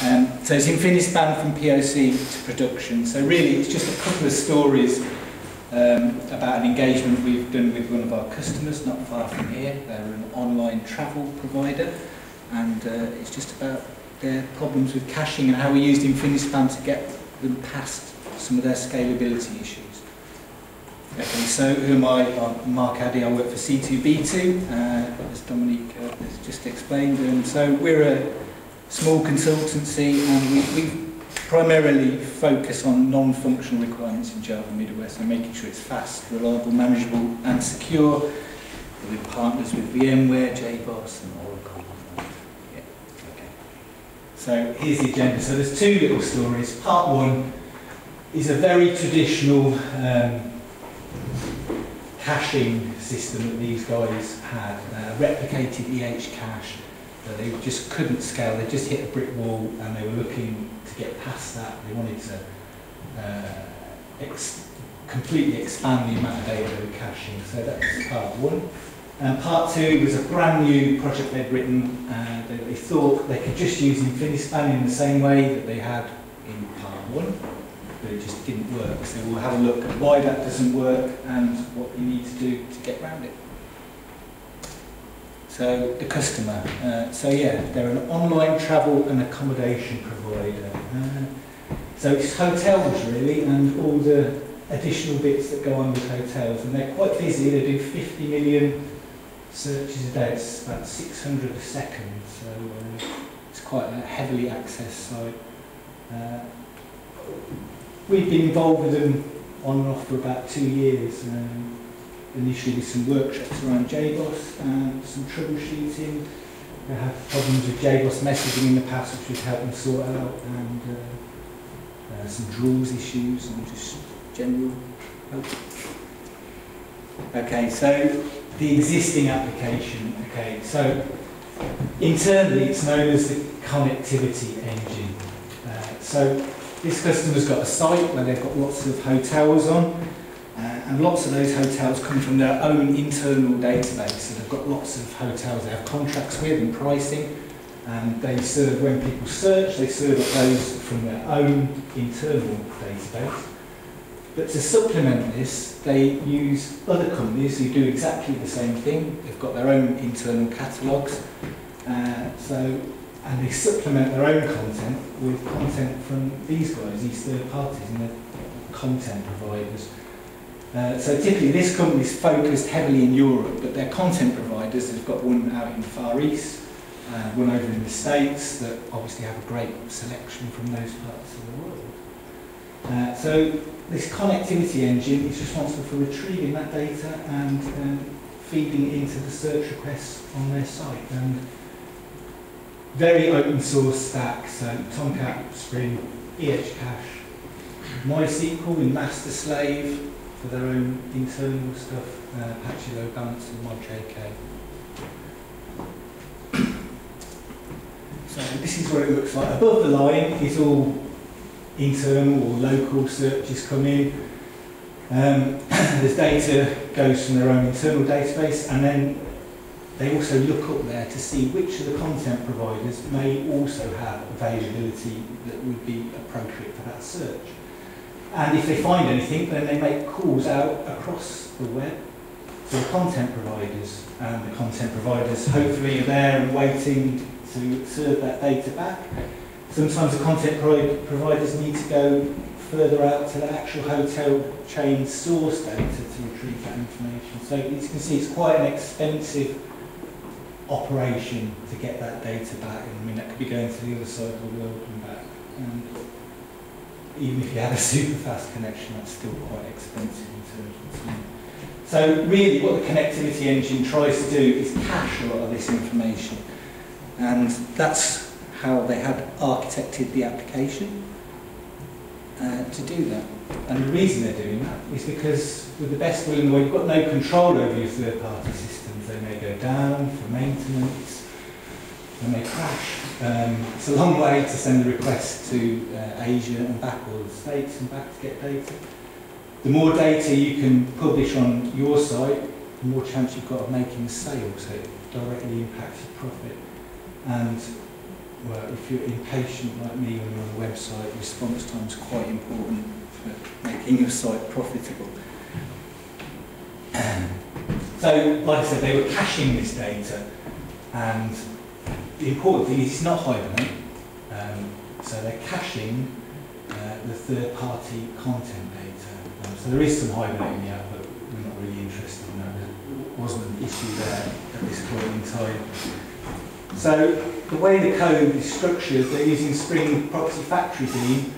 So it's Infinispan from POC to production. So really it's just a couple of stories about an engagement we've done with one of our customers not far from here. They're an online travel provider, and it's just about their problems with caching and how we used Infinispan to get them past some of their scalability issues. Okay, so who am I? I'm Mark Addy, I work for C2B2, as Dominique has just explained. So we're a small consultancy, and we primarily focus on non-functional requirements in Java middleware, so making sure it's fast, reliable, manageable and secure. We're partners with VMware, JBUG and Oracle. Yeah. Okay. So here's the agenda. So there's two little stories. Part one is a very traditional caching system that these guys had, replicated cache. They just couldn't scale, they just hit a brick wall and they were looking to get past that. They wanted to completely expand the amount of data they were caching. So that's part one. And part two was a brand new project they'd written. They thought they could just use Infinispan in the same way that they had in part one, but it just didn't work. So we'll have a look at why that doesn't work and what you need to do to get around it. So the customer, so yeah, they're an online travel and accommodation provider. So it's hotels really, and all the additional bits that go on with hotels, and they're quite busy. They do 50 million searches a day. It's about 600 a second, so it's quite a heavily accessed site. We've been involved with them on and off for about 2 years. Initially with some workshops around JBoss and some troubleshooting. We had problems with JBoss messaging in the past, which we've helped them sort out, and some draws issues and just general help. Okay, so the existing application. Okay, so internally it's known as the connectivity engine. So this customer's got a site where they've got lots of hotels on. And lots of those hotels come from their own internal database. So they've got lots of hotels they have contracts with and pricing, and they serve, when people search, they serve up those from their own internal database. But to supplement this, they use other companies who do exactly the same thing. They've got their own internal catalogues, and they supplement their own content with content from these guys, these third parties, and they're content providers. So typically this company is focused heavily in Europe, but their content providers, they've got one out in the Far East, one over in the States that obviously have a great selection from those parts of the world. So this connectivity engine is responsible for retrieving that data and feeding it into the search requests on their site. And very open source stack, so Tomcat, Spring, Cache, MySQL in master slave, for their own internal stuff, Apache Load Balance and ModJK. So this is what it looks like. Above the line is all internal or local searches come in. The data goes from their own internal database, and then they also look up there to see which of the content providers may also have availability that would be appropriate for that search. And if they find anything, then they make calls out across the web to the content providers. And the content providers hopefully are there and waiting to serve that data back. Sometimes the content providers need to go further out to the actual hotel chain source data to retrieve that information. So as you can see, it's quite an expensive operation to get that data back. I mean, that could be going to the other side of the world and back. And even if you had a super fast connection, that's still quite expensive in terms of time. So really what the connectivity engine tries to do is cache a lot of this information. And that's how they had architected the application to do that. And the reason they're doing that is because with the best will in the world, you've got no control over your third-party systems. They may go down for maintenance, they may crash. It's a long way to send a request to Asia and back, or the States and back to get data. The more data you can publish on your site, the more chance you've got of making a sale, so it directly impacts your profit. And well, if you're impatient like me when you're on the website, response time is quite important for making your site profitable. So, like I said, they were caching this data, and the important thing is it's not Hibernate. So they're caching the third-party content data. So there is some Hibernate in the app, but we're not really interested in that. There wasn't an issue there at this point in time. So the way the code is structured, they're using Spring Proxy Factory Beam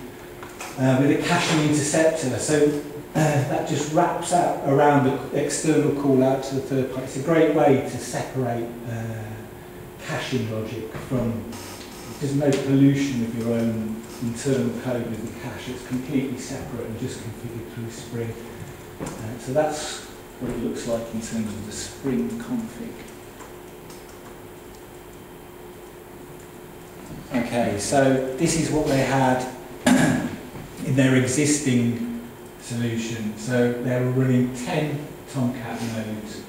with a caching interceptor. So that just wraps out around the external call out to the third party. It's a great way to separate caching logic from, there's no pollution of your own internal code with the cache. It's completely separate and just configured through Spring. So that's what it looks like in terms of the Spring config. Okay, so this is what they had in their existing solution. So they were running 10 Tomcat nodes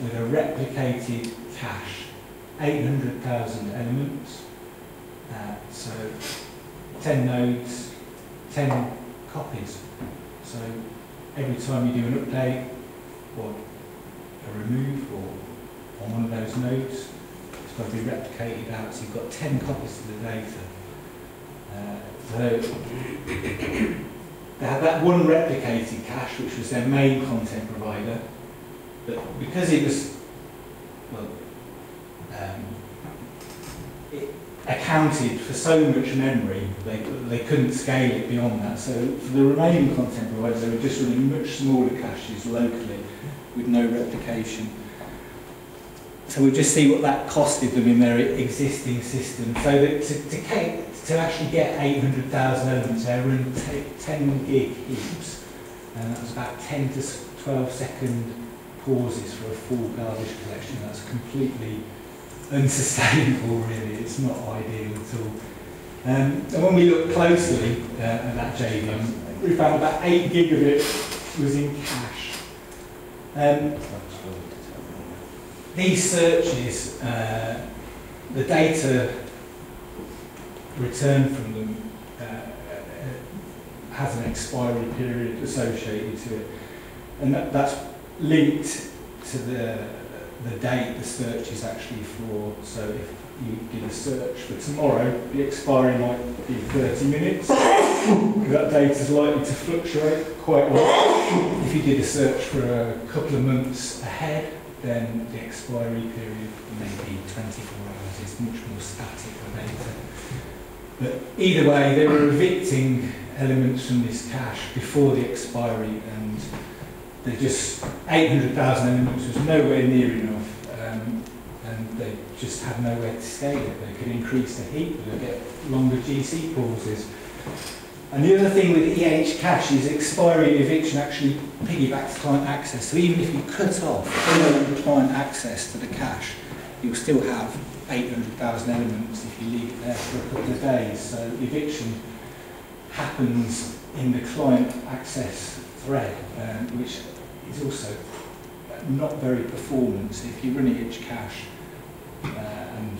with a replicated cache, 800,000 elements. So 10 nodes, 10 copies. So every time you do an update or a remove or on one of those nodes, it's got to be replicated out, so you've got 10 copies of the data. So they had that one replicated cache, which was their main content provider, but because it was, well, it accounted for so much memory, they couldn't scale it beyond that. So for the remaining content providers, they were just running much smaller caches locally with no replication. So we'll just see what that costed them in their existing system. So that to actually get 800,000 elements, they run 10 gig heaps, and that was about 10 to 12 second pauses for a full garbage collection. That's completely unsustainable, really. It's not ideal at all. And when we look closely at that JVM, we found about 8 gig of it was in cache. These searches, the data returned from them has an expiry period associated to it, and that's linked to the date the search is actually for. So if you did a search for tomorrow, the expiry might be 30 minutes. That data is likely to fluctuate quite a lot. If you did a search for a couple of months ahead, then the expiry period may be 24 hours. It's much more static data. But either way, they were evicting elements from this cache before the expiry, and they just 800,000 elements was nowhere near enough, and they just had nowhere to scale it. They could increase the heap, but they get longer GC pauses. And the other thing with EH cache is expiry and eviction actually piggybacks client access. So even if you cut off client access to the cache, you'll still have 800,000 elements if you leave it there for a couple of days. So eviction happens in the client access thread, which is also not very performant. So if you run EH cache and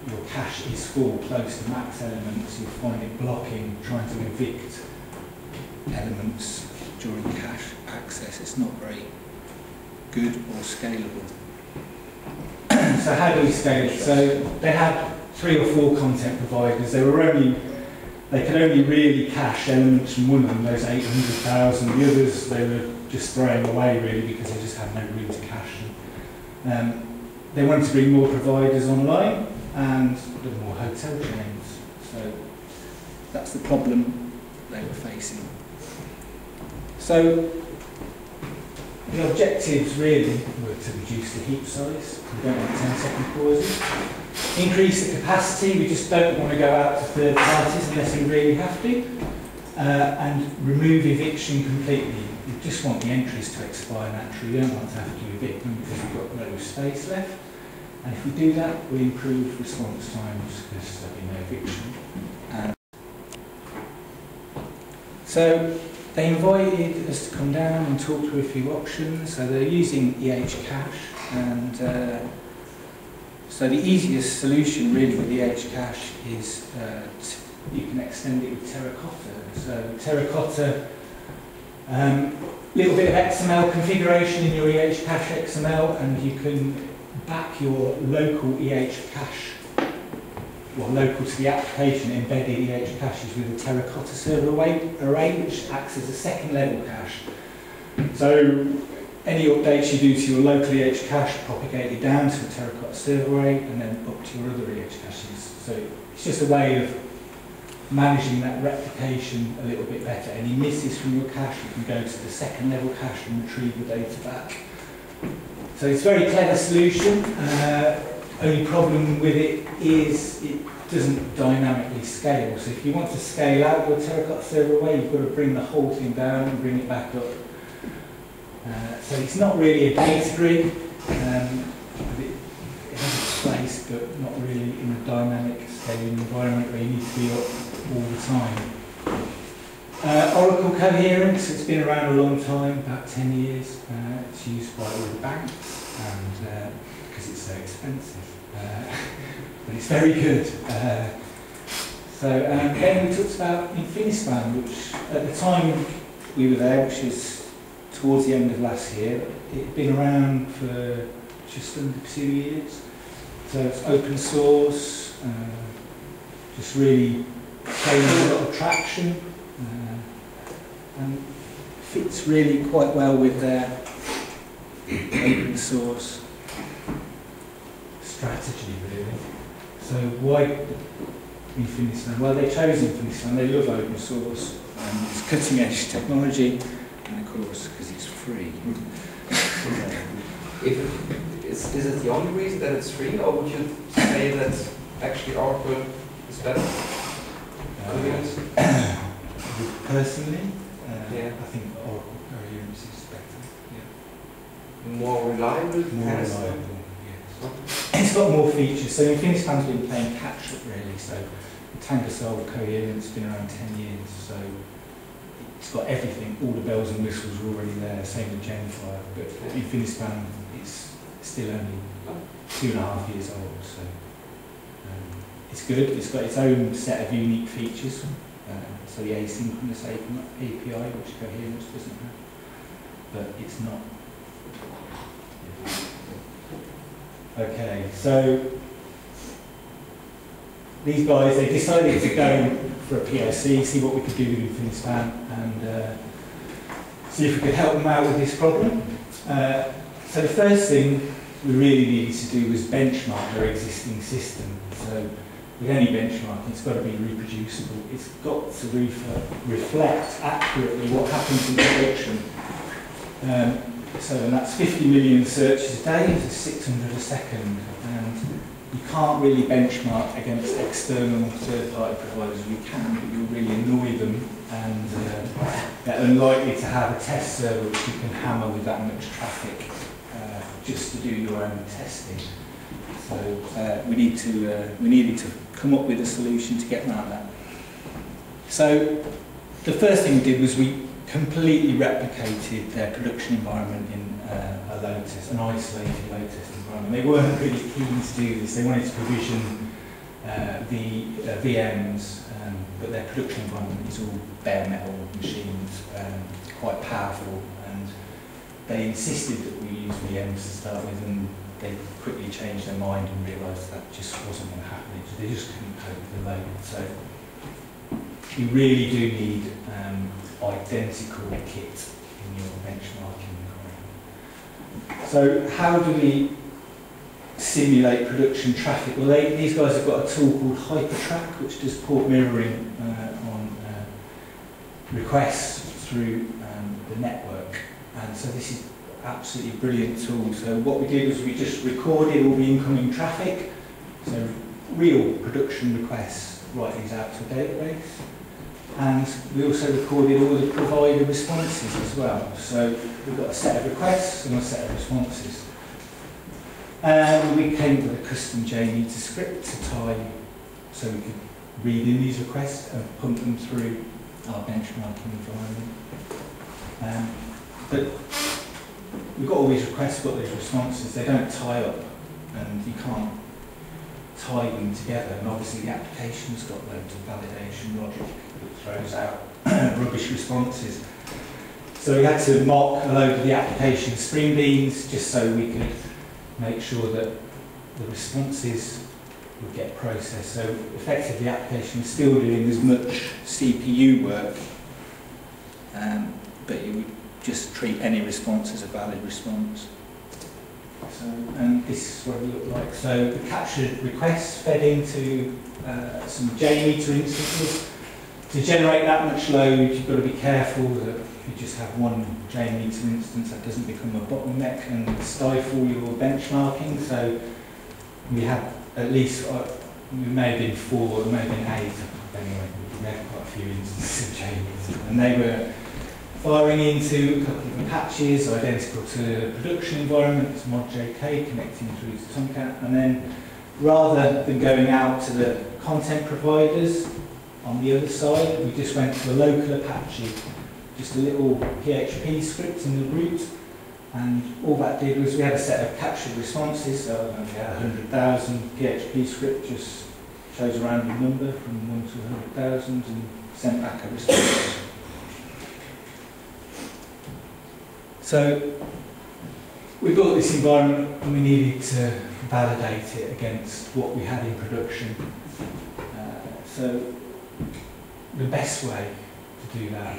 your cache is full, close to max elements, you'll find it blocking, trying to evict elements during cache access. It's not very good or scalable. So how do we scale it? So they had 3 or 4 content providers. They could only really cache elements from one of them, those 800,000. The others they were just throwing away really because they just had no room to cache them. They wanted to bring more providers online and more hotel chains. So that's the problem they were facing. So the objectives really were to reduce the heap size. We don't want 10-second pauses. Increase the capacity. We just don't want to go out to third parties unless we really have to. And remove eviction completely. We just want the entries to expire naturally. We don't want to have to evict them because we've got no space left. And if we do that, we improve response times because there'll be no eviction. So they invited us to come down and talk through a few options. So they're using EH cache, and So the easiest solution really with the EH cache is you can extend it with Terracotta. So Terracotta, little bit of XML configuration in your EH cache XML, and you can back your local EH cache, well, local to the application, embedded EH caches with a Terracotta server array, which acts as a second level cache. So any updates you do to your local EH cache propagate it down to a Terracotta server array and then up to your other EH caches. So it's just a way of managing that replication a little bit better. Any misses from your cache, you can go to the second level cache and retrieve the data back. So it's a very clever solution. Only problem with it is it doesn't dynamically scale. So if you want to scale out your Terracotta server array, you've got to bring the whole thing down and bring it back up. So it's not really a data grid. It has its place, but not really in a dynamic scaling environment where you need to be up all the time. Oracle Coherence, it's been around a long time, about 10 years. It's used by all the banks, and because it's so expensive. But it's very good. Then we talked about Infinispan, which at the time we were there, which is towards the end of last year, it had been around for just under 2 years. So it's open source, just really gaining a lot of traction, and fits really quite well with their open source strategy, really. So why Infinispan? Well, they chose Infinispan. They love open source, and it's cutting edge technology, and of course, because it's free. Is it the only reason that it's free, or would you say that actually Oracle is better? Personally, yeah. I think Oracle Coherence is better. Yeah. More reliable? More reliable, yes. It's got more features. So Infinispan's been playing catch up, really. So Tangercell Coherence has been around 10 years. So it's got everything, all the bells and whistles are already there, same with Gen5, but Infinispan is still only 2.5 years old, so it's good. It's got its own set of unique features, so the asynchronous API, which Coherence doesn't have, but it's not. Okay, so these guys, they decided to go for a POC, see what we could do with Infinispan, and see if we could help them out with this problem. So the first thing we really needed to do was benchmark their existing system. So with any benchmarking, it's got to be reproducible. It's got to reflect accurately what happens in production. And that's 50 million searches a day, it's 600 a second. And you can't really benchmark against external third-party providers. You can, but you'll really annoy them, and they're unlikely to have a test server which you can hammer with that much traffic just to do your own testing. So we needed to come up with a solution to get around that. So the first thing we did was we completely replicated their production environment in a Lotus, an isolated Lotus environment. They weren't really keen to do this. They wanted to provision the VMs, but their production environment is all bare metal machines, quite powerful, and they insisted that we use VMs to start with, and they quickly changed their mind and realised that just wasn't going to happen. They just couldn't cope with the load. So you really do need identical kit in your benchmarking environment. So how do we simulate production traffic? Well, these guys have got a tool called Hypertrack, which does port mirroring on requests through the network. And so this is absolutely brilliant tool. So what we did was we just recorded all the incoming traffic, so real production requests, write these out to a database. And we also recorded all the provider responses as well. So we've got a set of requests and a set of responses. And we came with a custom JMeter script to tie, so we could read in these requests and pump them through our benchmarking environment. But we've got all these requests, got these responses, they don't tie up, and you can't tie them together, and obviously the application's got loads of validation logic that throws out rubbish responses. So we had to mock a load of the application spring beans just so we could make sure that the responses would get processed. So effectively the application is still doing as much CPU work, but you would just treat any response as a valid response. So, and this is what it looked like. So the captured requests fed into some JMeter instances. To generate that much load, you've got to be careful that if you just have one JMeter instance, that doesn't become a bottleneck and stifle your benchmarking. So we had at least, we may have been 4, it may have been 8, anyway, we had quite a few instances of JMeter. And they were firing into a couple of Apaches, identical to the production environment, mod JK connecting through to Tomcat, and then rather than going out to the content providers on the other side, we just went to a local Apache, just a little PHP script in the root, and all that did was we had a set of captured responses, so we had 100,000 PHP script, just chose a random number from 1 to 100,000 and sent back a response. So we built this environment and we needed to validate it against what we had in production. So the best way to do that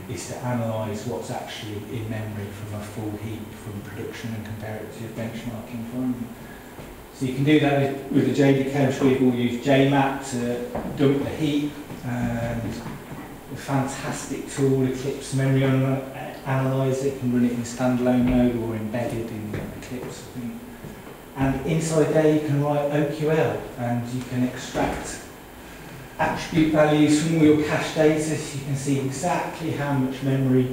is to analyse what's actually in memory from a full heap from production and compare it to a benchmarking environment. So you can do that with the JDK. We've all used JMap to dump the heap, and a fantastic tool, Eclipse Memory Analyzer. You can run it in standalone mode or embedded in Eclipse, I think. And inside there you can write OQL and you can extract attribute values from all your cache data, so you can see exactly how much memory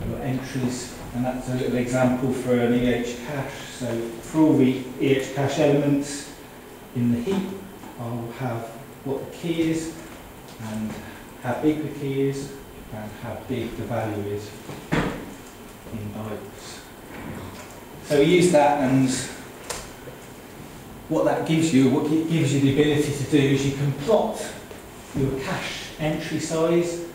your entries, and that's a little example for an EH cache. So for all the EH cache elements in the heap, I'll have what the key is and how big the key is and how big the value is in bytes. So we use that, and what that gives you, what it gives you the ability to do is you can plot your cache entry size,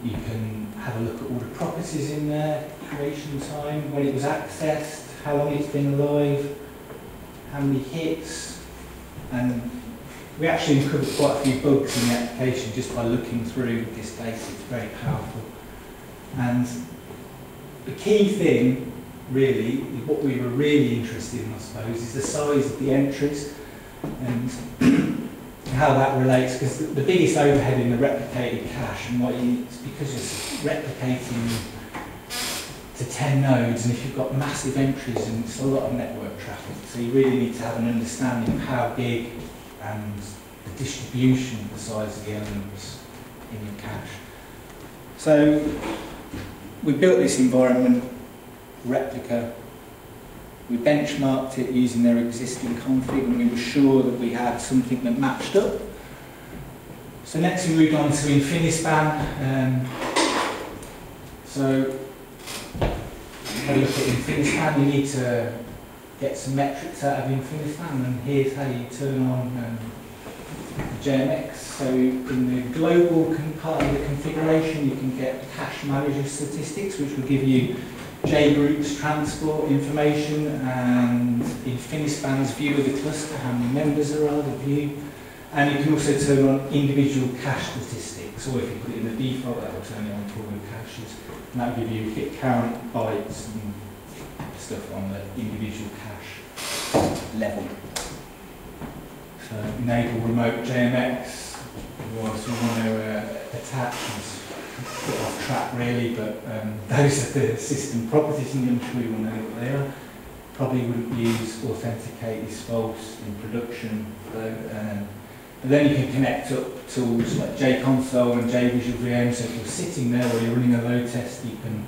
you can have a look at all the properties in there, creation time, when it was accessed, how long it's been alive, how many hits, and we actually uncovered quite a few bugs in the application just by looking through this data. It's very powerful. And the key thing, really, what we were really interested in, I suppose, is the size of the entries and how that relates, because the biggest overhead in the replicated cache, and it's because you're replicating to 10 nodes, and if you've got massive entries, and it's a lot of network traffic, so you really need to have an understanding of how big and the distribution of the size of the elements in your cache. So we built this environment, Replica. We benchmarked it using their existing config, and we were sure that we had something that matched up. So next we moved on to Infinispan. So have a look at Infinispan. You need to get some metrics out of Infinispan, and here's how you turn on JMX. So in the global part of the configuration, you can get cache manager statistics, which will give you JGroups transport information and Infinispan's view of the cluster, how many members there are, the view. And you can also turn on individual cache statistics, or if you put it in the default, that will turn it on for all your caches. And that will give you hit count, bytes, and stuff on the individual cache level. So enable remote JMX, otherwise we want to attach. Bit off track really, but those are the system properties, and I'm sure you will know what they are. Probably wouldn't use authenticate is false in production, though. But then you can connect up tools like JConsole and JVisual, so if you're sitting there or you're running a load test, you can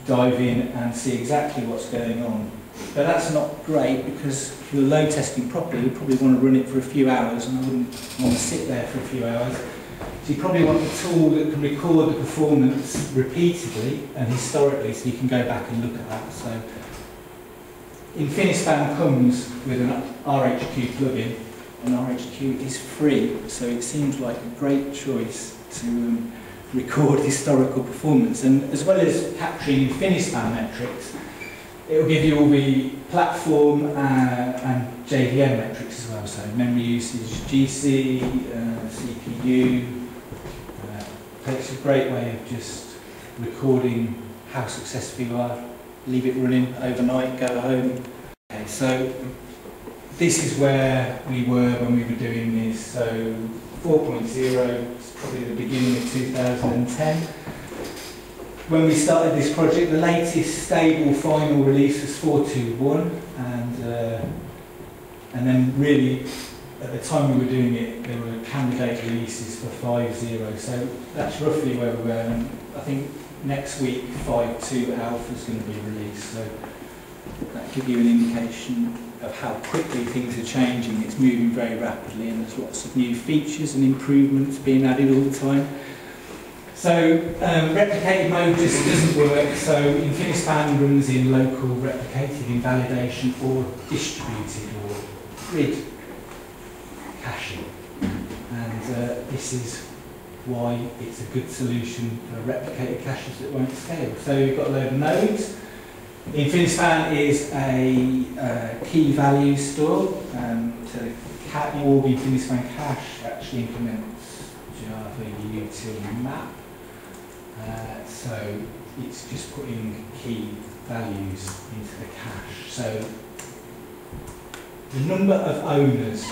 dive in and see exactly what's going on. But that's not great, because if you're load testing properly, you probably want to run it for a few hours, and I wouldn't want to sit there for a few hours. So you probably want a tool that can record the performance repeatedly and historically, so you can go back and look at that. So Infinispan comes with an RHQ plugin, an RHQ is free, so it seems like a great choice to record historical performance. And as well as capturing Infinispan metrics, it will give you all the platform and JVM metrics as well, so memory usage, GC, CPU. It's a great way of just recording how successful you are. Leave it running overnight, go home. Okay, so this is where we were when we were doing this. So 4.0 is probably the beginning of 2010. When we started this project, the latest stable final release was 4.2.1, and then really at the time we were doing it, there were candidate releases for 5.0. So that's roughly where we were. And I think next week 5.2 alpha is going to be released. So that gives you an indication of how quickly things are changing. It's moving very rapidly, and there's lots of new features and improvements being added all the time. So replicated mode just doesn't work. So Infinispan runs in local replicated invalidation or distributed or grid caching, and this is why it's a good solution for replicated caches that won't scale. So you've got a load of nodes. Infinispan is a key value store. So all the Infinispan cache actually implements Java util map. So it's just putting key values into the cache. So the number of owners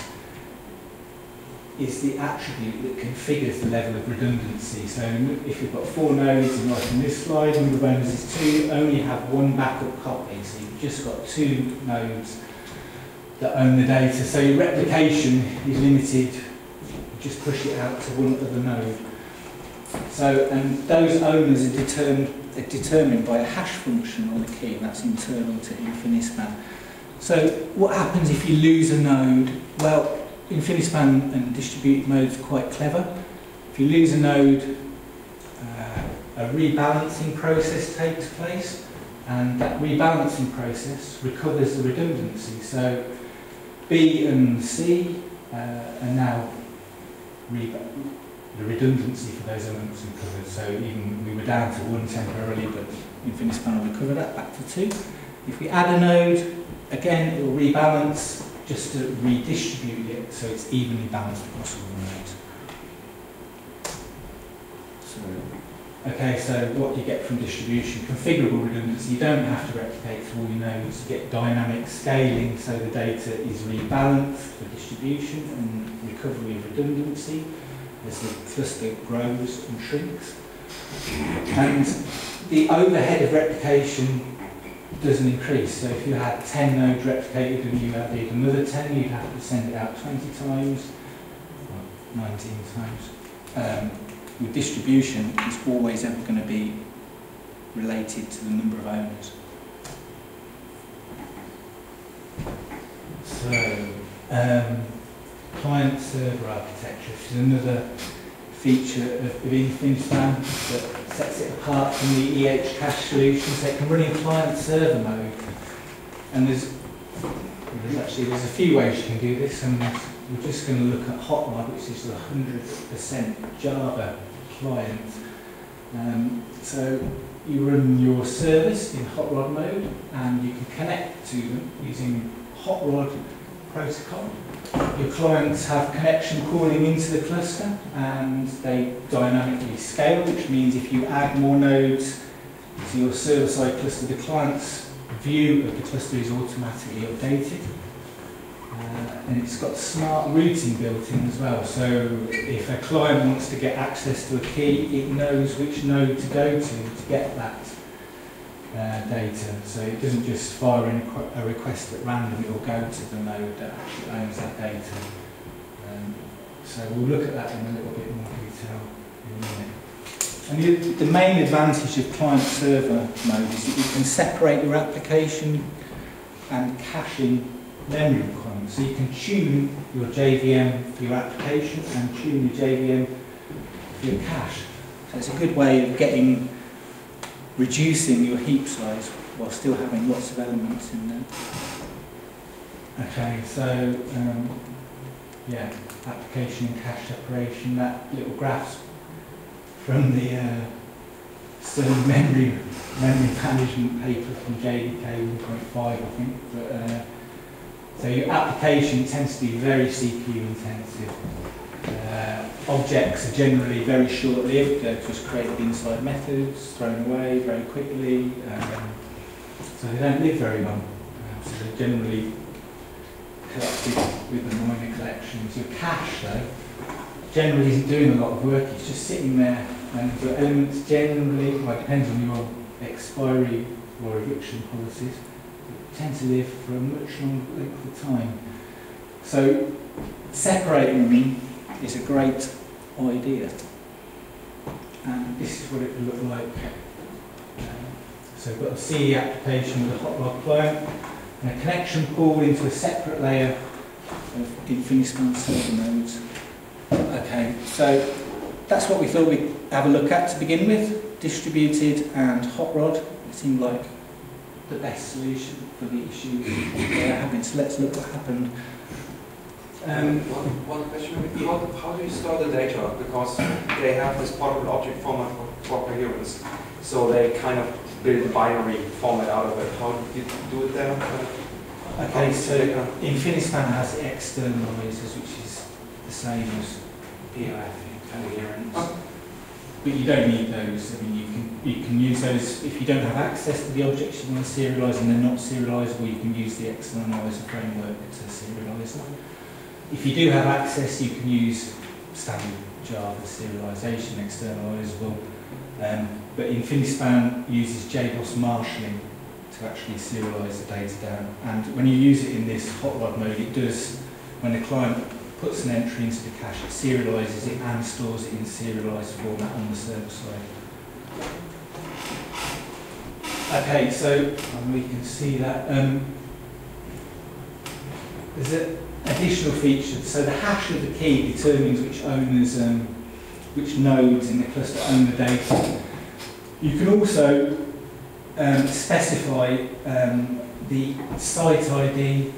is the attribute that configures the level of redundancy. So if you've got 4 nodes, and like in this slide, number of owners is 2, you only have 1 backup copy. So you've just got 2 nodes that own the data. So your replication is limited. You just push it out to one other node. So, and those owners are determined by a hash function on the key, and that's internal to Infinispan. So what happens if you lose a node? Well, Infinispan and distributed mode is quite clever. If you lose a node, a rebalancing process takes place, and that rebalancing process recovers the redundancy. So B and C are now the redundancy for those elements recovered. So even we were down to 1 temporarily, but Infinispan will recover that back to 2. If we add a node, again it will rebalance just to redistribute it so it's evenly balanced across all the nodes. Okay, so what do you get from distribution? Configurable redundancy. You don't have to replicate to all your nodes. You get dynamic scaling, so the data is rebalanced for distribution and recovery of redundancy as the cluster grows and shrinks. And the overhead of replication doesn't increase. So if you had 10 nodes replicated and you added another 10, you'd have to send it out 20 times, or 19 times. With distribution, it's always ever going to be related to the number of owners. So, client-server architecture is another feature of Infinispan that sets it apart from the EH cache solution. So it can run in client-server mode, and there's a few ways you can do this, and we're just going to look at Hotrod, which is the 100% Java client. So you run your service in Hotrod mode, and you can connect to them using Hotrod protocol. Your clients have connection calling into the cluster, and they dynamically scale, which means if you add more nodes to your server-side cluster, the client's view of the cluster is automatically updated. And it's got smart routing built in as well, so if a client wants to get access to a key, it knows which node to go to get that data. So it doesn't just fire in a request at random, it will go to the node that actually owns that data. So we'll look at that in a little bit more detail in a minute. And the main advantage of client-server mode is that you can separate your application and caching memory requirements. So you can tune your JVM for your application and tune your JVM for your cache. So it's a good way of reducing your heap size while still having lots of elements in there. Okay, so yeah, application and cache separation, that little graphs from the Stern memory management paper from JDK 1.5, I think. But, so your application tends to be very CPU intensive. Objects are generally very short-lived. They're just created inside methods, thrown away very quickly. So they don't live very long. So they're generally collected with the minor collections. Your cache, though, generally isn't doing a lot of work. It's just sitting there. And the elements generally, well, it depends on your expiry or eviction policies, tend to live for a much longer length of time. So separating them is a great idea. And this is what it would look like. So we've got a CE application with a hot rod client and a connection pool into a separate layer of Infinispan server nodes. Okay, so that's what we thought we'd have a look at to begin with. Distributed and hot rod. It seemed like the best solution for the issues they're having. So let's look what happened. One question, how do you store the data? Because they have this portable object format for coherence, so they kind of build a binary format out of it. How do you do it there? Okay, so Infinispan has externalizers, which is the same as POF in coherence. But you don't need those. I mean, you can use those if you don't have access to the objects you want to serialize and they're not serializable. You can use the externalizer framework to serialize them. If you do have access, you can use standard Java serialization, externalizable. But Infinispan uses JHosts marshalling to actually serialize the data down. And when you use it in this hot rod mode, it does, when the client puts an entry into the cache, it serializes it and stores it in serialized format on the server side. Okay, so we can see that there's additional features. So the hash of the key determines which owners, which nodes in the cluster own the data. You can also specify the site ID,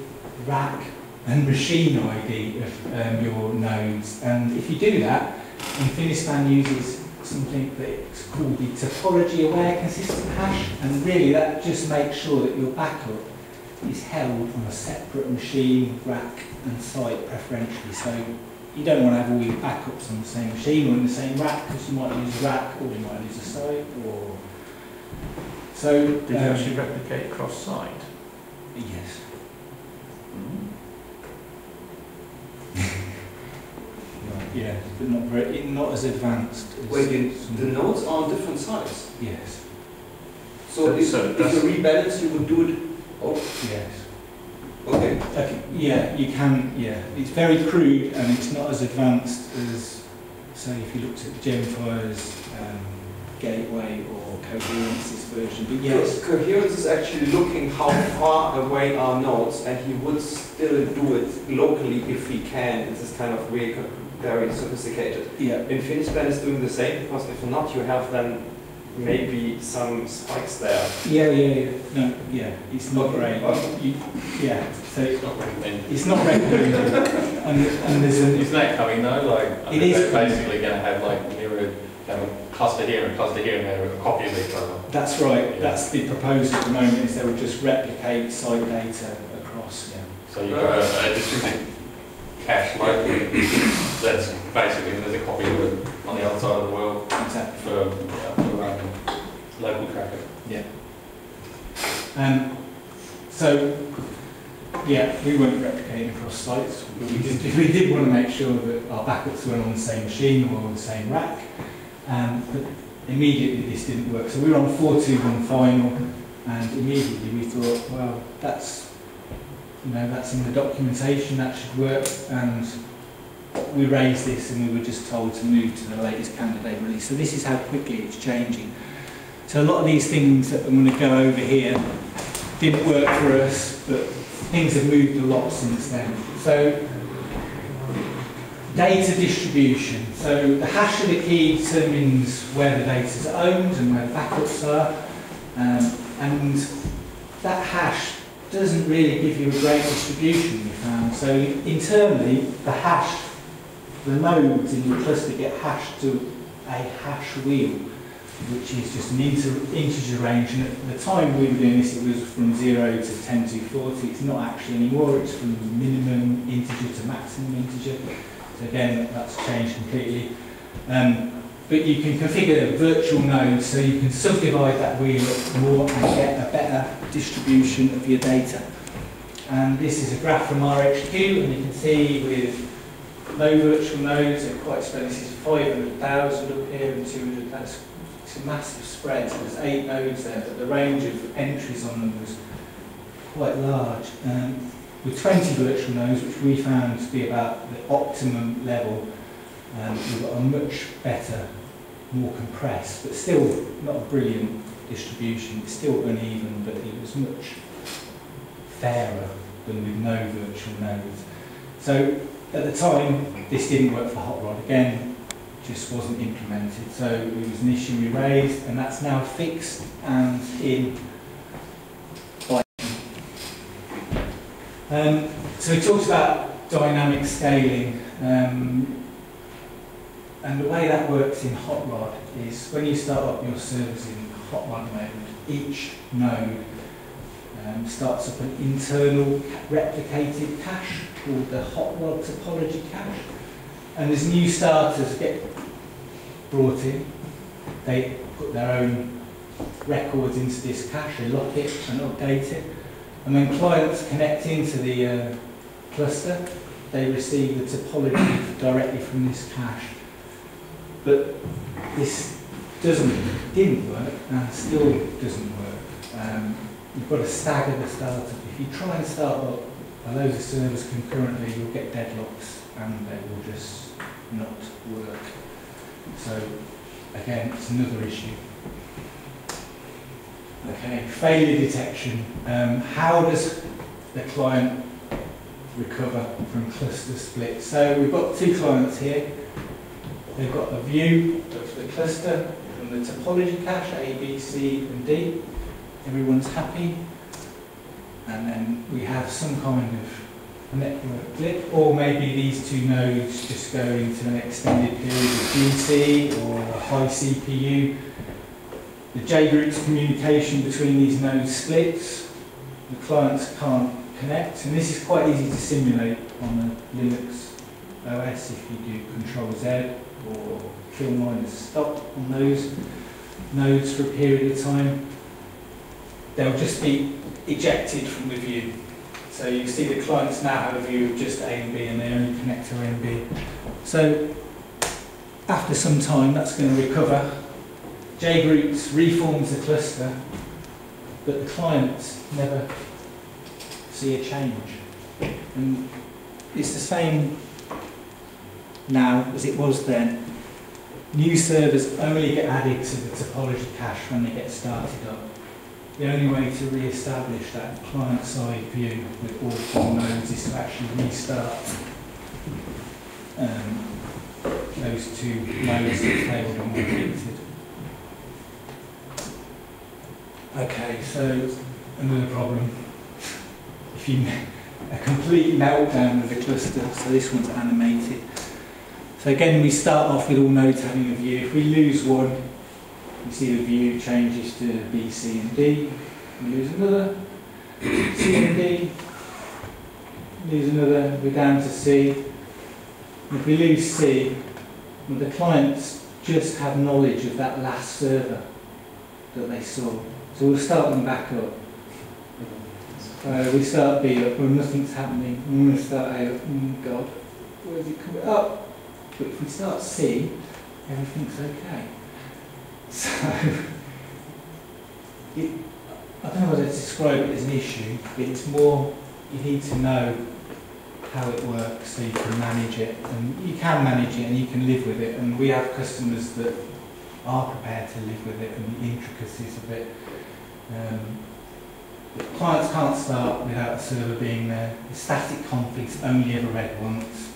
rack, and machine ID of your nodes. And if you do that, Infinispan uses something that's called the topology-aware consistent hash, and really that just makes sure that your backup is held on a separate machine, rack, and site preferentially. So you don't want to have all your backups on the same machine or in the same rack, because you might lose a rack or you might lose a site. Or so. Did you actually replicate cross-site? Yes. Yeah, but not as advanced. As the nodes are on different sites. Yes. So if you rebalance, you would do it. Oh. Yes. Okay. Okay. Yeah, you can. Yeah, it's very crude and it's not as advanced as, say, if you looked at Gemfire's gateway or Coherence's version. But yes, Coherence is actually looking how far away are nodes, and he would still do it locally if he can. It's this kind of very sophisticated. Yeah. Infinispan is doing the same, because if not, you have then maybe some spikes there. Yeah. No, yeah, it's not great. Yeah, so it's not recommended. It's not recommended. and there's an. Is that coming though? Like, it is basically going to have like mirrored cluster here and cluster here, and they're a copy of each other. That's right. Yeah. That's the proposal at the moment. Is they would just replicate site data across. Yeah. So you've got a distributed cache locally. That's basically there's a copy of it on the other side of the world. Exactly. For local traffic. Yeah. So, yeah, we weren't replicating across sites, but we did want to make sure that our backups were on the same machine or the same rack. But immediately this didn't work. So we were on 4.2.1 final, and immediately we thought, well, that's in the documentation, that should work. And we raised this, and we were just told to move to the latest candidate release. So this is how quickly it's changing. So a lot of these things that I'm going to go over here didn't work for us, but things have moved a lot since then. So data distribution. So the hash of the key determines where the data is owned and where the backups are. And that hash doesn't really give you a great distribution, we found. So internally, the nodes in the cluster get hashed to a hash wheel, which is just an integer range. And at the time we were doing this, it was from 0 to 10 to 40. It's not actually anymore. It's from minimum integer to maximum integer. So again, that's changed completely. But you can configure virtual nodes so you can subdivide that wheel up more and get a better distribution of your data. And this is a graph from RHQ, and you can see with low virtual nodes, they're quite spread. This is 500,000 up here and 200. It's a massive spread. So there's 8 nodes there, but the range of entries on them was quite large. With 20 virtual nodes, which we found to be about the optimum level, we've got a much better, more compressed, but still not a brilliant distribution. It's still uneven, but it was much fairer than with no virtual nodes. So at the time, this didn't work for Hot Rod. Again, just wasn't implemented. So it was an issue we raised, and that's now fixed and in. So we talked about dynamic scaling. And the way that works in Hot Rod is when you start up your servers in Hot Rod mode, each node starts up an internal replicated cache called the Hot Rod topology cache. And as new starters get brought in, they put their own records into this cache, they lock it and update it. And when clients connect into the cluster, they receive the topology directly from this cache. But this didn't work, and still doesn't work. You've got to stagger the startup. If you try and start up a load of servers concurrently, you'll get deadlocks, and they will just not work. So again, it's another issue. Okay, failure detection. How does the client recover from cluster split? So we've got 2 clients here. They've got a view of the cluster from the topology cache, A, B, C, and D. Everyone's happy. And then we have some kind of network blip, or maybe these 2 nodes just go into an extended period of DC or high CPU. The JGroups communication between these nodes splits. The clients can't connect, and this is quite easy to simulate on a Linux OS if you do Control-Z or kill-stop on those nodes for a period of time. They'll just be ejected from the view. So you see the clients now have a view of just A and B, and they only connect to A and B. So after some time, that's going to recover. JGroups reforms the cluster, but the clients never see a change. And it's the same now as it was then. New servers only get added to the topology cache when they get started up. The only way to re-establish that client-side view with all 4 nodes is to actually restart those 2 nodes that failed and were deleted. Okay, so another problem. If you a complete meltdown of the cluster, so this one's animated. So again, we start off with all nodes having a view. If we lose one, you see the view changes to B, C, and D. We lose another, C and D. Lose another, we're down to C. And if we lose C, well, the clients just have knowledge of that last server that they saw. So we'll start them back up. We start B up, when nothing's happening. We're going to start A up. Oh God, where's it coming up? But if we start C, everything's okay. So, I don't know whether to describe it as an issue, but it's more, you need to know how it works so you can manage it. And you can manage it and you can live with it. And we have customers that are prepared to live with it and the intricacies of it. Clients can't start without a server being there. The static config's only ever read once.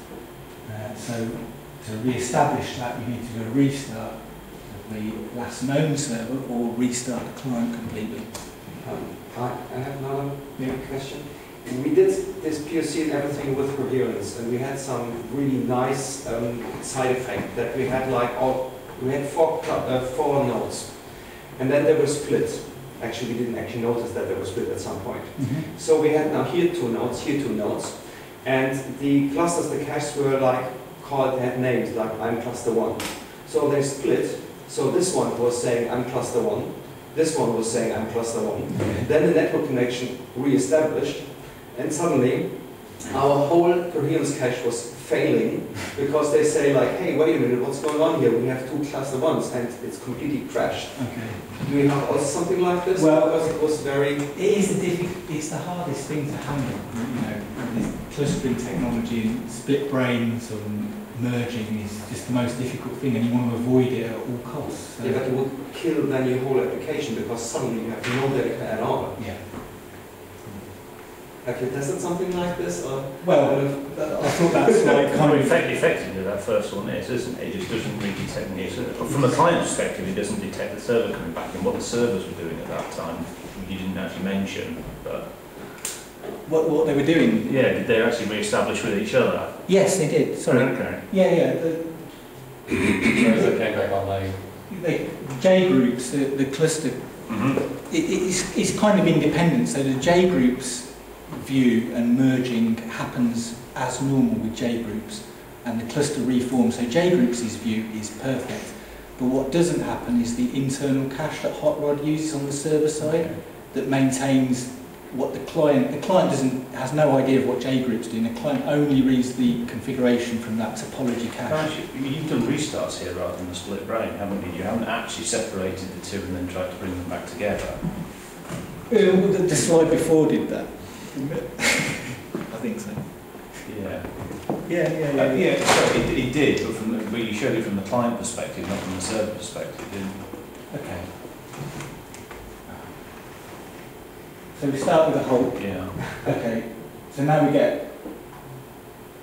So to re-establish that, you need to do a restart of the last known server or restart the client completely. I have another question. We did this POC and everything with coherence, and we had some really nice side effect that we had we had four nodes, and then they were split. Actually, we didn't actually notice that they were split at some point. Mm-hmm. So we had now here 2 nodes, here 2 nodes, and the clusters, the caches were they had names like I'm cluster 1. So they split. So this one was saying I'm cluster 1. This one was saying I'm cluster 1. Okay. Then the network connection re-established, and suddenly our whole coherence cache was failing because they say hey, wait a minute, what's going on here? We have 2 cluster 1s and it's completely crashed. Okay. Do we have also something like this? Well, because it was very... It's the hardest thing to handle, this clustering technology and split brains and merging is just the most difficult thing, and you want to avoid it at all costs. So. Yeah, but it would kill then your whole application because suddenly you have no data to add on. Yeah. Have you tested something like this? Or well, I thought that's kind of... Effectively, that first one isn't it? It just doesn't really detect the server. From a client perspective, it doesn't detect the server coming back, and what the servers were doing at that time, you didn't actually mention, but... What they were doing? Yeah, did they actually re-establish with each other? Yes, they did. Sorry. Okay. Yeah. So they came back online. JGroups, the cluster, it's kind of independent. So the JGroups view and merging happens as normal with JGroups, and the cluster reforms. So JGroups' view is perfect, but what doesn't happen is the internal cache that Hot Rod uses on the server side that maintains what the client has no idea of what JGroups do. The client only reads the configuration from that topology cache. Actually, you've done restarts here rather than a split brain, haven't you? You haven't actually separated the two and then tried to bring them back together. The slide before did that. I think so. Yeah. Yeah. So it did, but you showed it from the client perspective, not from the server perspective, didn't you? Okay. So we start with a whole. Yeah. Okay. So now we get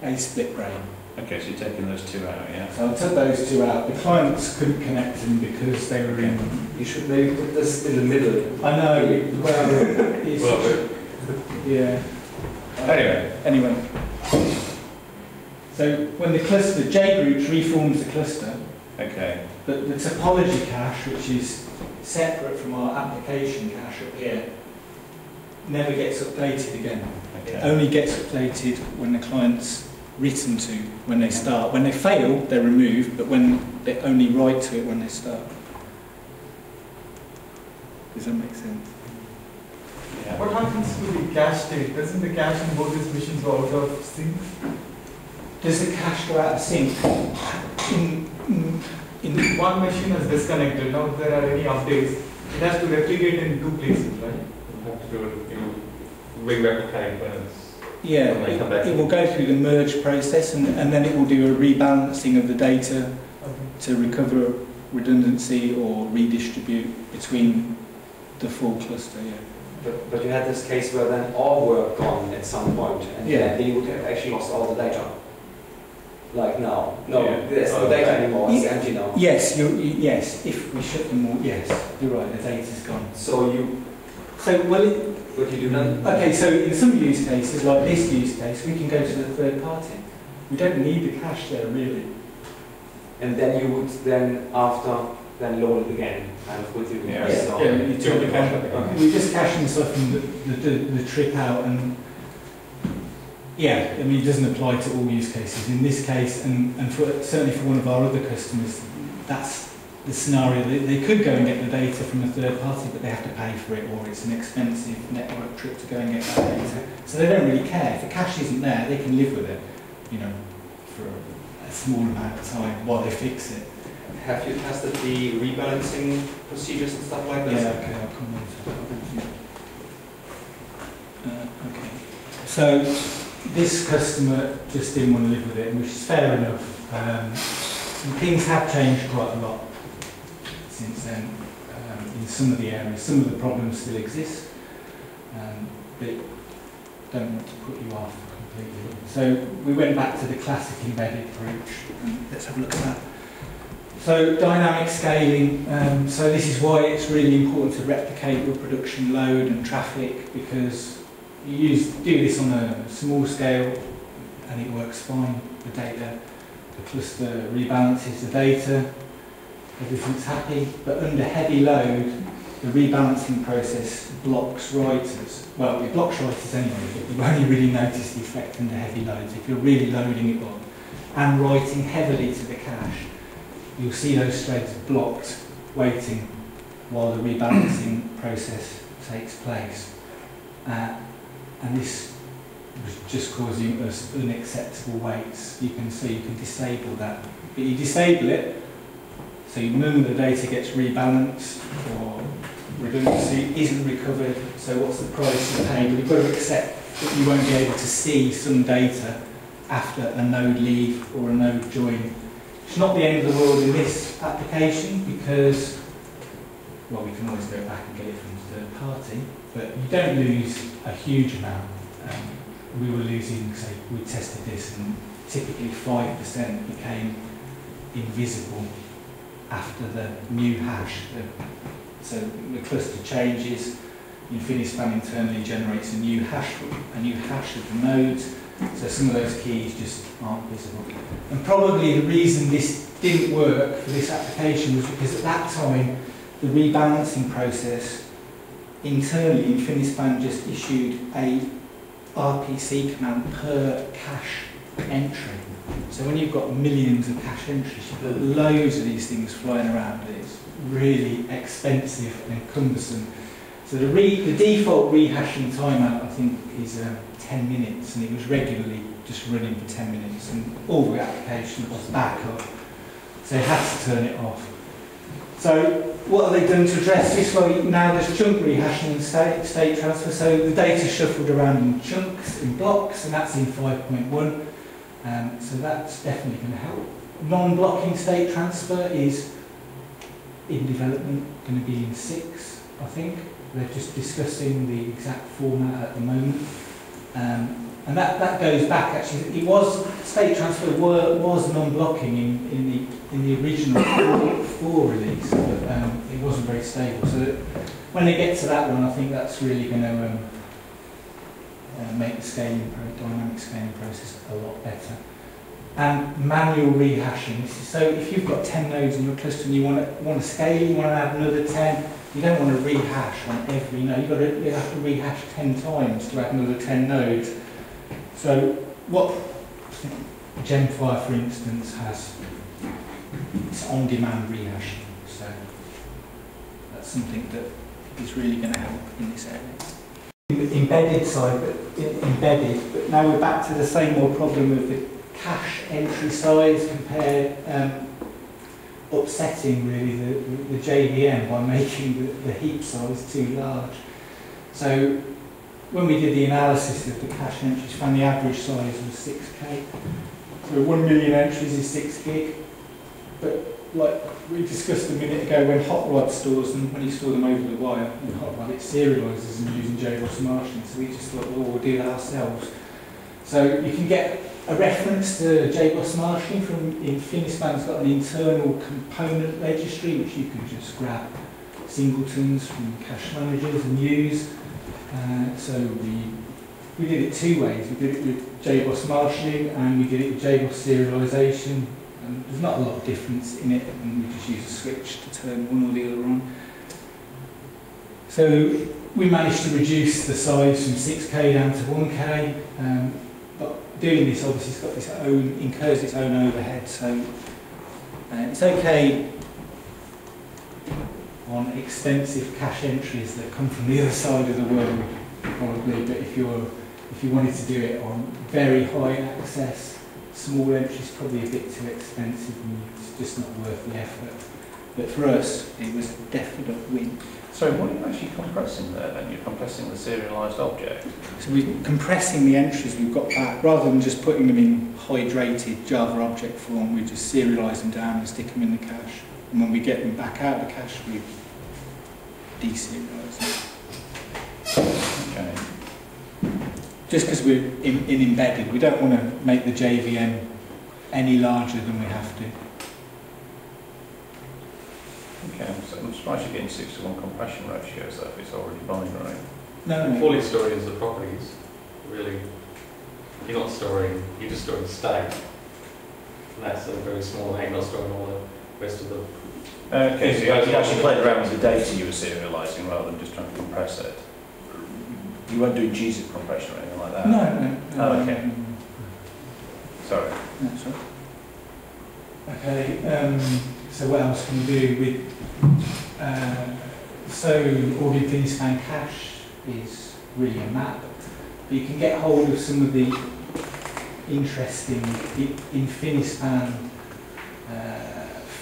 a split brain. Okay, so you're taking those 2 out, yeah? So I took those 2 out. The clients couldn't connect them because they were in. You should maybe put this in the middle. I know. Well, it's, yeah. Anyway. So when the cluster, JGroups reforms the cluster. Okay. But the topology cache, which is separate from our application cache up here, never gets updated again. Okay. It only gets updated when the client's written to, when they start. When they fail, they're removed, but when they only write to it when they start. Does that make sense? Yeah. What happens to the cache state? Doesn't the cache in both these machines go out of sync? Does the cache go out of sync? In one machine is disconnected. Now, if there are any updates, it has to replicate in 2 places, right? You have to do it, re-replicate when it's... yeah, when they come back. it will go through the merge process, and then it will do a rebalancing of the data to recover redundancy or redistribute between the full cluster. Yeah. But you had this case where then all were gone at some point, and then you would have actually lost all the data. Like now, there's no data anymore. It's empty now. Yes, yes. If we shut them all, yes, you're right. The data's gone. What do you do then? Okay, so in some use cases, like this use case, we can go to the third party. We don't need the cache there, really. And then you would then load it again, kind of with you. Yeah. So You took the cache. We just caching stuff from the trip out, and yeah, I mean, it doesn't apply to all use cases. In this case, and certainly for one of our other customers, that's the scenario. They could go and get the data from a third party, but they have to pay for it, or it's an expensive network trip to go and get that data. So they don't really care. If the cache isn't there, they can live with it, for a small amount of time while they fix it. have you tested the rebalancing procedures and stuff like this? Yeah, okay, I'll come on to that. Okay. So this customer just didn't want to live with it, which is fair enough. Things have changed quite a lot since then in some of the areas. Some of the problems still exist, but don't want to put you off completely. So we went back to the classic embedded approach. Let's have a look at that. So dynamic scaling, so this is why it's really important to replicate your production load and traffic, because you do this on a small scale and it works fine. The data, the cluster rebalances the data, everything's happy, but under heavy load, the rebalancing process blocks writers. Well, it blocks writers anyway, but you only really notice the effect under heavy loads. If you're really loading it on and writing heavily to the cache, you'll see those threads blocked, waiting while the rebalancing process takes place. And this was just causing us unacceptable waits. You can see you can disable that. But you disable it, so none of the data gets rebalanced or redundancy isn't recovered. So what's the price you pay? We've got to accept that you won't be able to see some data after a node leave or a node join. It's not the end of the world in this application because, well, we can always go back and get it from the third party, but you don't lose a huge amount. We were losing, say, we tested this and typically 5% became invisible after the new hash. So the cluster changes, Infinispan internally generates a new hash of the nodes, so some of those keys just aren't visible. And probably the reason this didn't work for this application was because at that time the rebalancing process internally Infinispan just issued a RPC command per cache entry. So when you've got millions of cache entries, you've got loads of these things flying around, it's really expensive and cumbersome. So the default rehashing timeout, I think, is 10 minutes, and it was regularly just running for 10 minutes, and all the application was back up. So they had to turn it off. So what have they done to address this? Well, now there's chunk rehashing and state transfer, so the data shuffled around in chunks, in blocks, and that's in 5.1. So that's definitely going to help. Non-blocking state transfer is in development, going to be in 6, I think. They're just discussing the exact format at the moment. And that goes back, actually, it was, state transfer was non-blocking in the original 4 release, but it wasn't very stable. So when they get to that one, I think that's really going to make the dynamic scaling process a lot better. And manual rehashing. So if you've got 10 nodes in your cluster and you want to scale, you want to add another 10, you don't want to rehash on every node. You have to rehash 10 times to add another 10 nodes. So what Gemfire, for instance, has, it's on-demand rehashing. So that's something that is really going to help in this area. Embedded side, but now we're back to the same old problem of the cache entry size compared, upsetting really the JVM by making the heap size too large. So when we did the analysis of the cache entries, found the average size was 6K. So 1 million entries is 6 gig. But like we discussed a minute ago, when Hot Rod stores them, when you store them over the wire, in Hot Rod it serialises them using JBUG marshalling. So we just thought, well, we'll do that ourselves. So you can get a reference to JBUG marshalling from Infinispan's got an internal component registry which you can just grab singletons from cache managers and use. So we did it 2 ways. We did it with JBUG marshalling and we did it with JBUG serialisation. And there's not a lot of difference in it, and we just use a switch to turn one or the other on. So we managed to reduce the size from 6K down to 1K. But doing this obviously it's got its own, incurs its own overhead. So it's okay on expensive cache entries that come from the other side of the world, probably. But if you wanted to do it on very high access, small entries, probably a bit too expensive and it's just not worth the effort. But for us, it was a definite win. So what are you actually compressing there then? You're compressing the serialised object? So we're compressing the entries we've got back. Rather than just putting them in hydrated Java object form, we just serialise them down and stick them in the cache. And when we get them back out of the cache, we deserialise them. Okay. Just because we're in embedded, we don't want to make the JVM any larger than we have to. Okay, so I'm surprised you're getting 6:1 compression ratios though, if it's already binary. No. All you're storing is the properties, really. You're not storing, you're just storing state. And that's a very small amount, you're not storing all the rest of the... Okay, so you actually played around with the data you were serialising rather than just trying to compress it. You weren't doing GZIP compression or anything like that? No. Oh, okay. Sorry. That's right. Okay, so what else can we do with... so all the Infinispan cache is really a map, but you can get hold of some of the interesting Infinispan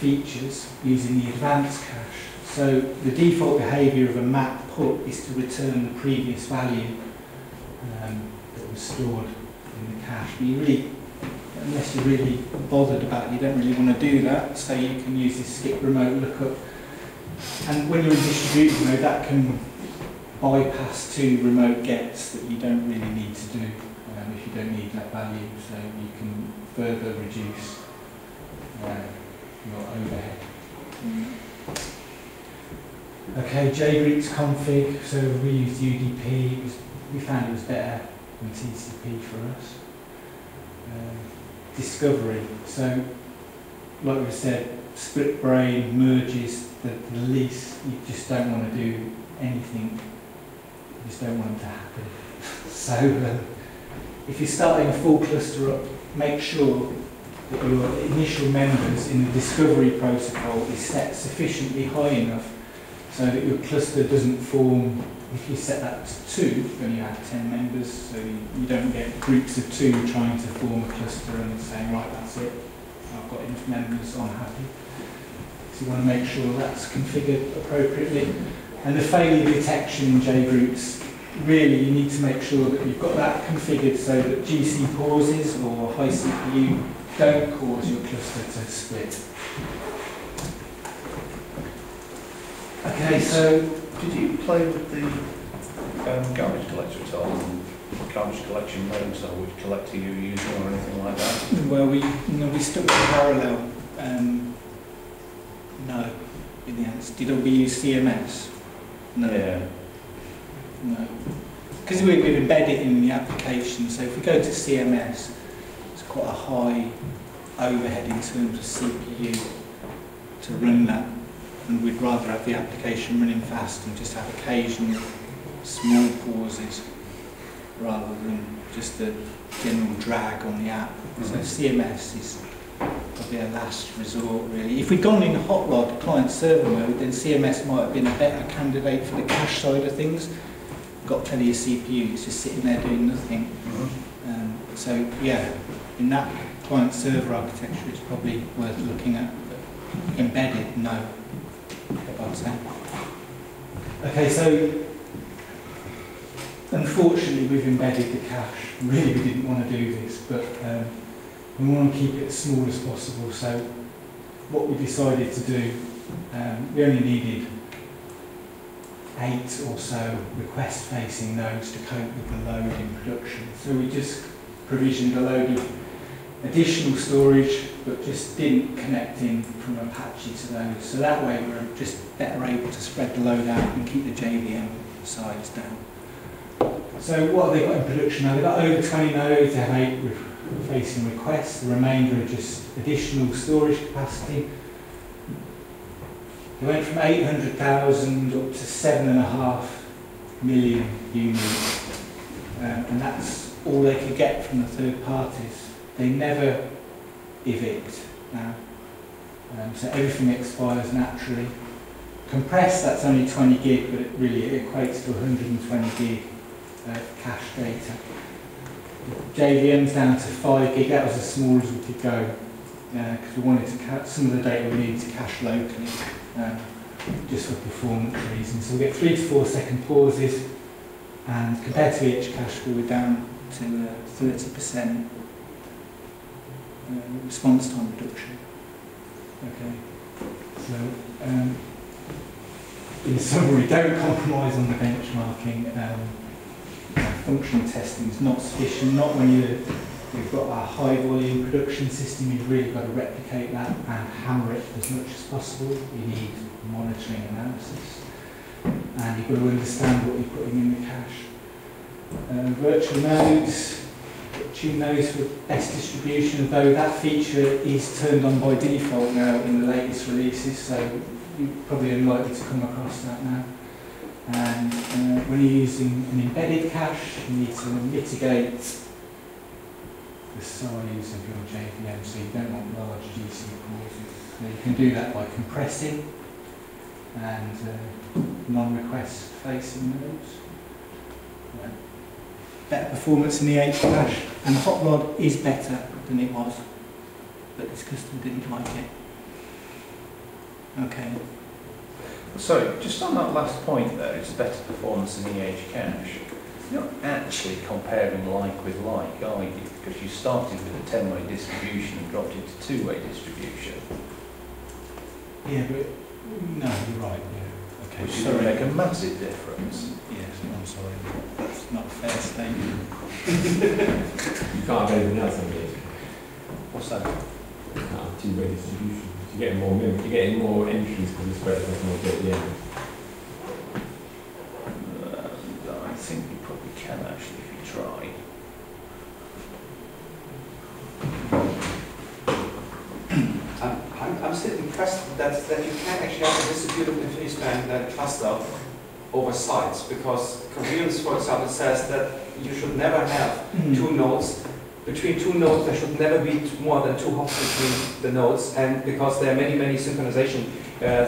features using the advanced cache. So the default behaviour of a map put is to return the previous value that was stored in the cache. But you really, unless you're really bothered about it, you don't really want to do that. So you can use this skip remote lookup. And when you're in distributed mode, that can bypass two remote gets that you don't really need to do if you don't need that value. So you can further reduce your overhead. Okay, JGroups config. So we used UDP. We found it was better than TCP for us. Discovery. So, like we said, split brain merges the lease. You just don't want to do anything. You just don't want it to happen. So, if you're starting a full cluster up, make sure that your initial members in the discovery protocol is set sufficiently high enough so that your cluster doesn't form. If you set that to 2, then you have 10 members, so you don't get groups of 2 trying to form a cluster and saying, right, that's it, I've got enough members, I'm happy. So you want to make sure that's configured appropriately. And the failure detection in JGroups, really you need to make sure that you've got that configured so that GC pauses or high CPU don't cause your cluster to split. Okay, so did you play with the garbage collector at all? And garbage collection modes, or which collector you're using or anything like that? Well, we stuck with parallel. No, in the answer. Did we use CMS? No. Yeah. No. Because we've embedded it in the application, so if we go to CMS, it's quite a high overhead in terms of CPU to run that. And we'd rather have the application running fast and just have occasional small pauses rather than just a general drag on the app. So CMS is probably a last resort, really. If we'd gone in hot rod client-server mode, then CMS might have been a better candidate for the cache side of things. Got plenty of CPU, it's just sitting there doing nothing. So yeah, in that client-server architecture, it's probably worth looking at. But embedded, no. I'd say. Okay, so unfortunately we've embedded the cache. Really we didn't want to do this, but we want to keep it as small as possible. So what we decided to do, we only needed 8 or so request-facing nodes to cope with the load in production. So we just provisioned a load of additional storage, but just didn't connect in from Apache to those. So that way we're just better able to spread the load out and keep the JVM size down. So what have they got in production now? They've got over 20 nodes, they have 8 facing requests, the remainder are just additional storage capacity. They went from 800,000 up to 7.5 million units, and that's all they could get from the third parties. They never evict now, so everything expires naturally. Compressed, that's only 20 gig, but it equates to 120 gig cache data. JVM's down to 5 gig, that was as small as we could go, because we wanted to some of the data we needed to cache locally, just for performance reasons. So we get 3 to 4 second pauses, and compared to each cache, we were down to 30% response time reduction. Okay, so in summary, don't compromise on the benchmarking. Functional testing is not sufficient, not when you're we've got our high volume production system, you've really got to replicate that and hammer it as much as possible. You need monitoring analysis. And you've got to understand what you're putting in the cache. Virtual nodes, tune those for best distribution, though that feature is turned on by default now in the latest releases, so you're probably unlikely to come across that now. And when you're using an embedded cache, you need to mitigate the size of your JVM, so you don't want large GC cores. So you can do that by compressing and non-request facing nodes. Better performance in the H cache, and Hot Rod is better than it was, but this customer didn't like it. Okay. So, just on that last point there, it's better performance in the EH cache. You're not actually comparing like with like, are you? Because you started with a 10-way distribution and dropped it to 2-way distribution. Yeah, but no, you're right. Yeah. Okay. Which is going to make a massive difference. Yes, I'm sorry. That's not a fair statement. You can't have anything else on it. What's that? You can't have 2-way distribution. You're getting more memory, you're getting more entries because the spread has more at the end. I think you probably can actually if you try. I'm still impressed that you can actually have a distributed Infinispan cluster over sites, because coherence, for example, says that you should never have two nodes. Between two nodes, there should never be more than 2 hops between the nodes, and because there are many synchronization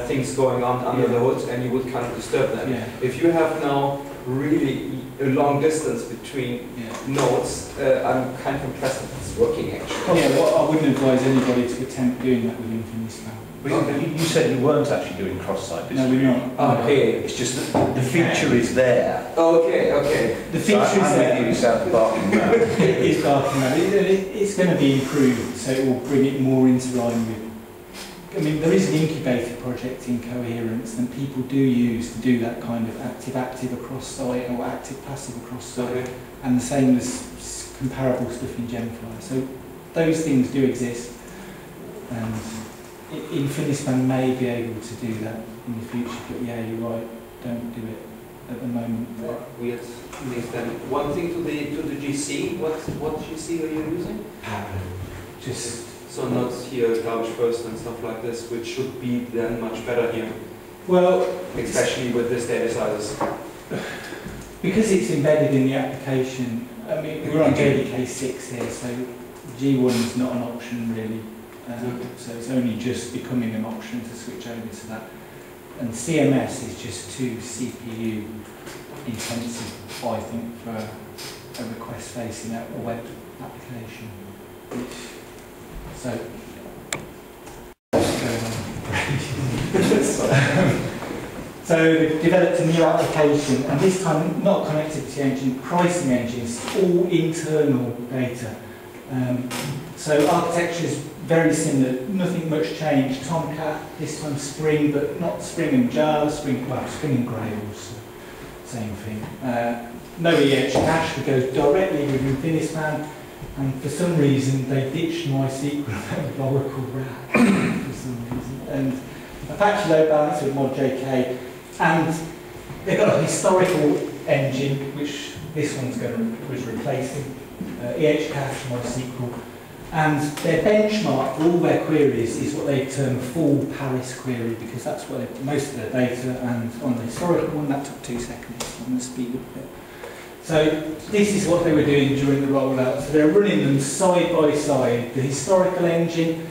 things going on under the hood, and you would kind of disturb them. Yeah. If you have now really a long distance between nodes, I'm kind of impressed that it's working actually. Yeah, well, I wouldn't advise anybody to attempt doing that with Infinispan. You said you weren't actually doing cross-site No, distribution. we're not. Okay. It's just that the feature is there. Okay. The feature is there. You sound barking now. It is barking around. It's going to be improved, so it will bring it more into line with. I mean, there is an incubator project in Coherence, and people do use to do that kind of active-active across site or active-passive across site, Okay. and the same as comparable stuff in Gemfly. So those things do exist, and Infinispan may be able to do that in the future. But yeah, you're right. Don't do it at the moment. Weird things then. One thing to the GC. What GC are you using? Just. So not here garbage first and stuff like this, which should be then much better here, Well, especially with this data sizes. because it's embedded in the application. I mean, we're on JDK 6 here, so G1 is not an option really. So it's only just becoming an option to switch over to that. And CMS is just too CPU intensive, I think, for a request-facing a web application. So, what's going on? So they've developed a new application, and this time not connectivity engine, pricing engines, all internal data. So architecture is very similar, nothing much changed. Tomcat, this time Spring, but not Spring and Java, Spring and Grails, same thing. No EH cache, it goes directly with Infinispan, and for some reason they ditched MySQL and Oracle RAC for some reason. And Apache load balance with mod JK, and they've got a historical engine, which this one's was replacing, EH cache, MySQL. And their benchmark for all their queries is what they term a full Paris query, because that's where most of their data, and on the historical one that took 2 seconds. I'm going to speed up a bit. So this is what they were doing during the rollout. So they're running them side by side, the historical engine,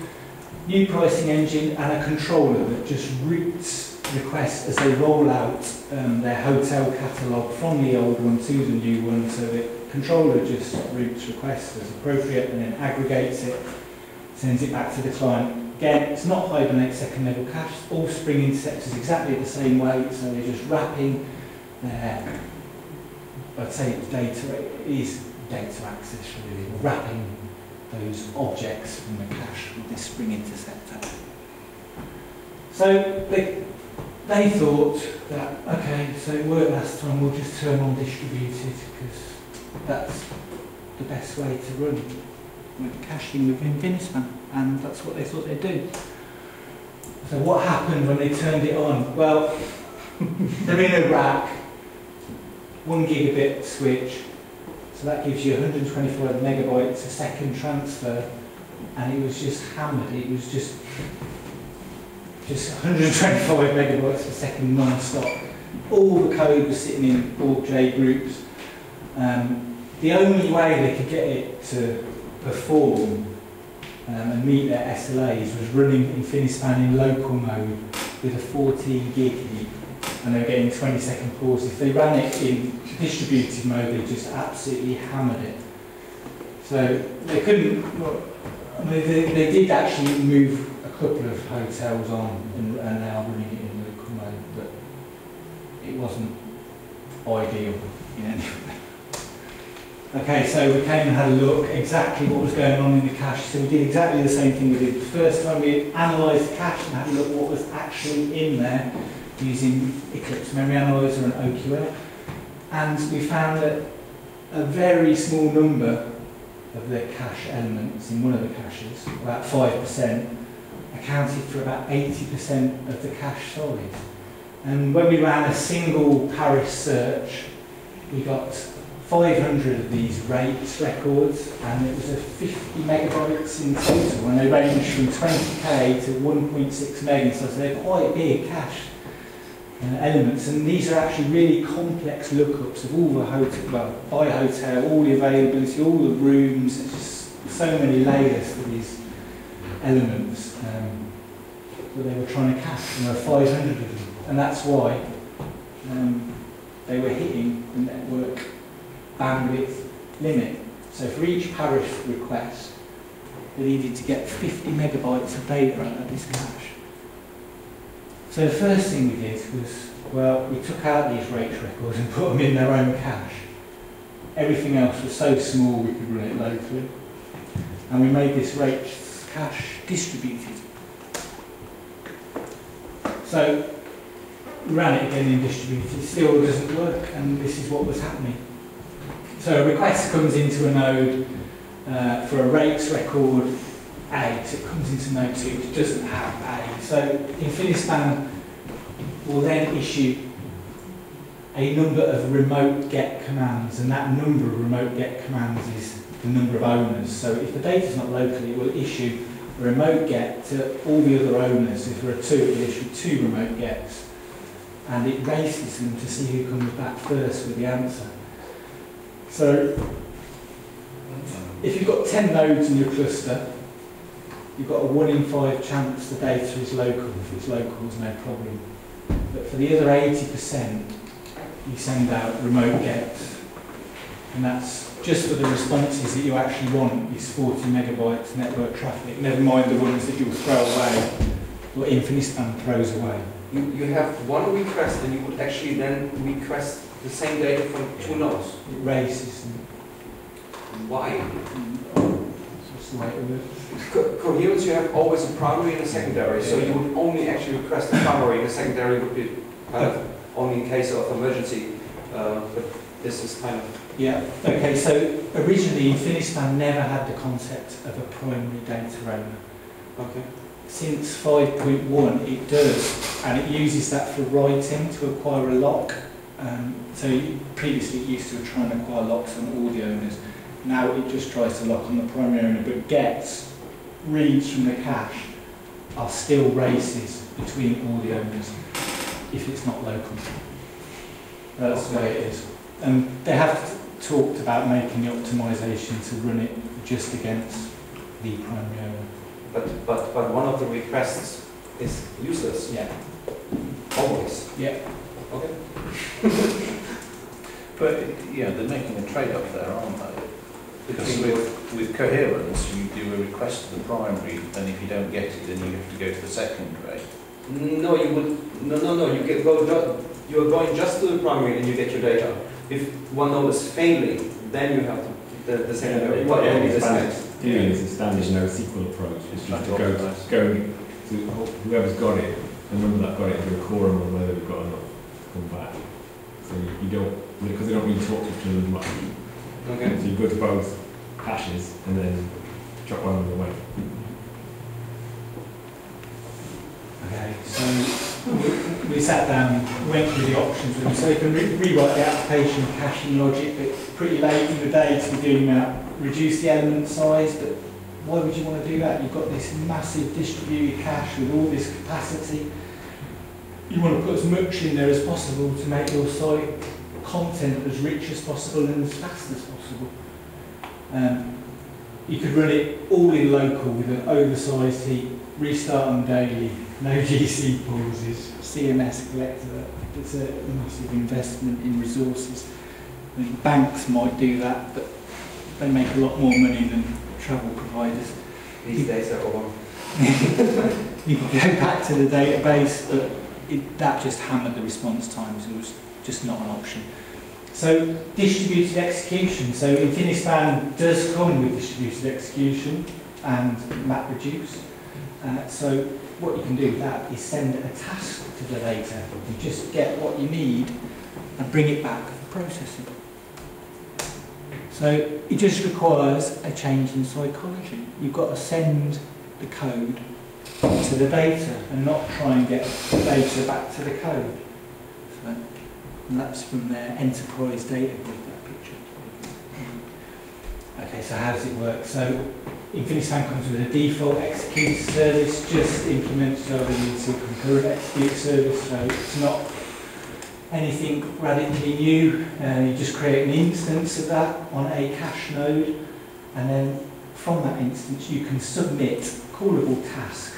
new pricing engine, and a controller that just routes requests as they roll out their hotel catalogue from the old one to the new one. So the controller just routes requests as appropriate and then aggregates it, sends it back to the client. Again, it's not Hibernate second level cache, all Spring interceptors exactly the same way, so they're just wrapping their, I'd say data is data access really, wrapping those objects from the cache with this Spring interceptor. So they thought that, okay, so it worked last time, we'll just turn on distributed because that's the best way to run went caching with Infinispan, and that's what they thought they'd do. So what happened when they turned it on? Well, they're in a rack, 1 gigabit switch, so that gives you 125 megabytes a second transfer, and it was just hammered. It was just 125 megabytes per second non-stop. All the code was sitting in all JGroups. The only way they could get it to perform and meet their SLAs was running Infinispan in local mode with a 14 gig heap, and they were getting 20-second pauses. If they ran it in distributed mode, they just absolutely hammered it. So they couldn't. I mean, they did actually move a couple of hotels on and are now running it in local mode, but it wasn't ideal in any way. Okay, so we came and had a look exactly what was going on in the cache. So we did exactly the same thing we did the first time. We analysed the cache and had a look at what was actually in there using Eclipse Memory Analyzer and OQL. And we found that a very small number of the cache elements in one of the caches, about 5%, accounted for about 80% of the cache size. And when we ran a single Paris search, we got 500 of these rates records, and it was a 50 megabytes in total, and they range from 20k to 1.6 meg, so they're quite big cache elements. And these are actually really complex lookups of all the hotel, well, by hotel, all the availability, all the rooms. There's just so many layers to these elements that they were trying to cache, and there were 500 of them, and that's why they were hitting the network bandwidth limit. So for each Paris request, they needed to get 50 megabytes of data out of this cache. So the first thing we did was, well, we took out these rates records and put them in their own cache. Everything else was so small we could run it locally. And we made this rates cache distributed. So we ran it again in distributed, it still doesn't work, and this is what was happening. So a request comes into a node for a rates record A, so it comes into node 2, which doesn't have A. So Infinispan will then issue a number of remote get commands, and that number of remote get commands is the number of owners. So if the data is not local, it will issue a remote get to all the other owners. If there are 2, it will issue 2 remote gets, and it races them to see who comes back first with the answer. So if you've got 10 nodes in your cluster, you've got a 1 in 5 chance the data is local. If it's local, there's no problem. But for the other 80%, you send out remote gets. And that's just for the responses that you actually want, is 40 megabytes network traffic, never mind the ones that you'll throw away, or Infinispan throws away. You have one request, and you would actually then request the same data from 2 nodes. It races them. Why? That's the way it works. Coherence, you have always a primary and a secondary, so you would only actually request the primary, the secondary would be only in case of emergency, but this is kind of... Yeah, okay, so originally Infinispan never had the concept of a primary data owner. Okay. Since 5.1 it does, and it uses that for writing to acquire a lock. So previously it used to try and acquire locks on all the owners. Now it just tries to lock on the primary owner, but gets, reads from the cache are still races between all the owners if it's not local. That's the way it is. And they have talked about making the optimization to run it just against the primary owner. But one of the requests is useless. Yeah. Always. Yeah. Okay. But yeah, they're making a trade-off there, aren't they? Because with coherence, you do a request to the primary, and if you don't get it, then you have to go to the secondary. No, you would. No. You are going just to the primary, and you get your data. If one node is failing, then you have to the secondary. It's a standard NoSQL approach. It's just to go to whoever's got it, and remember that got it, do a quorum on whether we've got enough to come back. So you don't, because they don't really talk to each other as much. Okay. So you go to both caches and then chop one of them away. Okay, so we sat down, went through the options with them. So you can rewrite the application caching logic, but it's pretty late in the day to be doing that. Reduce the element size, but why would you want to do that? You've got this massive distributed cache with all this capacity. You want to put as much in there as possible to make your site content as rich as possible and as fast as possible. You could run it all in local with an oversized heap, restart them daily, no GC pauses, CMS collector. It's a massive investment in resources. I mean, banks might do that, but they make a lot more money than travel providers. These days are over. You can go back to the database, but that just hammered the response times. It was just not an option. So distributed execution. So Infinispan does come with distributed execution and MapReduce. So what you can do with that is send a task to the data. You just get what you need and bring it back for processing. So it just requires a change in psychology. You've got to send the code to the data and not try and get the data back to the code. So, and that's from their enterprise data grid, that picture. Okay, so how does it work? So Infinispan comes with a default execute service, just implements Java into concurrent execute service, so it's not anything radically new. You just create an instance of that on a cache node, and then from that instance you can submit callable tasks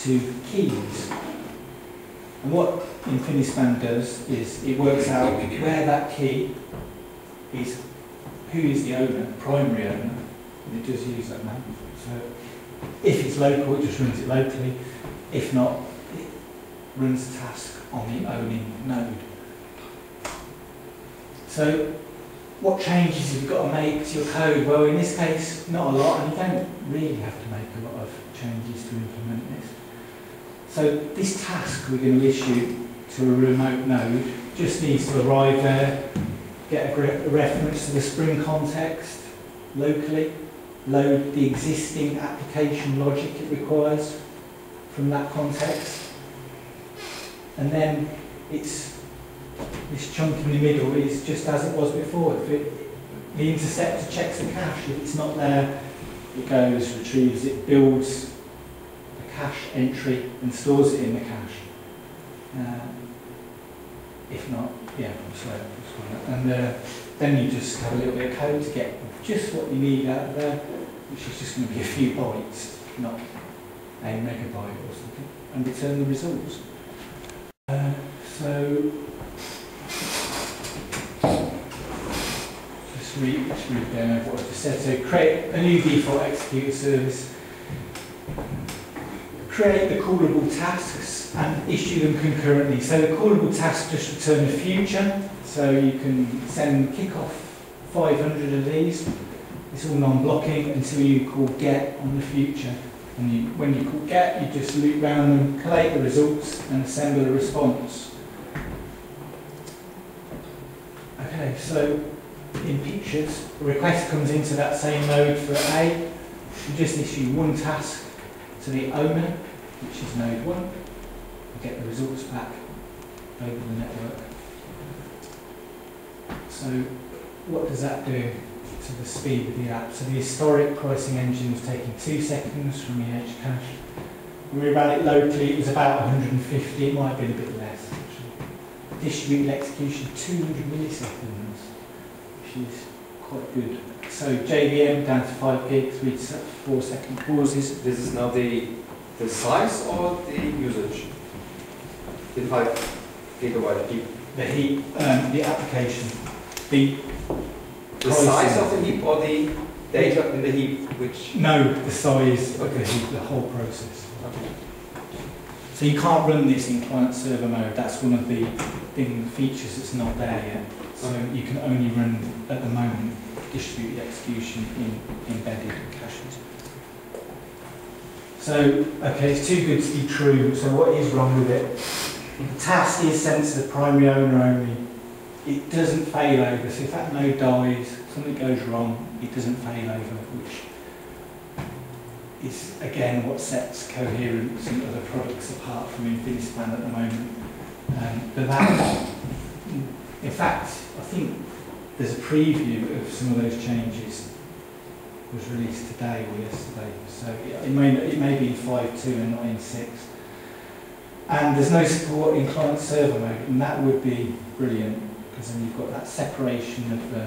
to keys. And what Infinispan does is it works out where that key is, who is the owner, primary owner, and it does use that map. So if it's local, it just runs it locally. If not, it runs the task on the owning node. So what changes have you got to make to your code? Well, in this case, not a lot, and you don't really have to make a lot of changes to implement this. So this task we're going to issue to a remote node just needs to arrive there, get a reference to the Spring context locally, load the existing application logic it requires from that context, and then it's this chunk in the middle is just as it was before. The interceptor checks the cache. If it's not there, it goes, retrieves it, builds a cache entry and stores it in the cache. If not, yeah, and then you just have a little bit of code to get just what you need out of there, which is just going to be a few bytes, not a megabyte or something, and return the results. So let's read down what I just said. So create a new default executor service. Create the callable tasks and issue them concurrently. So the callable tasks just return a future. So you can send kickoff 500 of these. It's all non-blocking until you call get on the future. And when you call get, you just loop round them, collate the results, and assemble a response. Okay, so in pictures, a request comes into that same node for A. You just issue one task to the owner, which is node 1, and get the results back over the network. So what does that do to the speed of the app? So the historic pricing engine was taking 2 seconds from the edge cache. When we ran it locally, it was about 150, it might have been a bit less actually. Distributed execution, 200 milliseconds, which is quite good. So JVM down to 5 gigs with 4-second pauses. This is now the size or the usage? The 5 gigabyte heap. The heap, the application. The size of the heap or the data in the heap, which? No, the size of the heap, the whole process. Okay. So you can't run this in client server mode. That's one of the features that's not there yet. So you can only run, at the moment, distributed execution in embedded caches. So, okay, it's too good to be true. So what is wrong with it? The task is sent to the primary owner only. It doesn't fail over. So if that node dies, something goes wrong, it doesn't fail over, which is again what sets Coherence and other products apart from Infinispan at the moment. But that, in fact, I think there's a preview of some of those changes was released today or yesterday, so it may be in 5.2 and not in 6. And there's no support in client server mode, and that would be brilliant, because then you've got that separation of the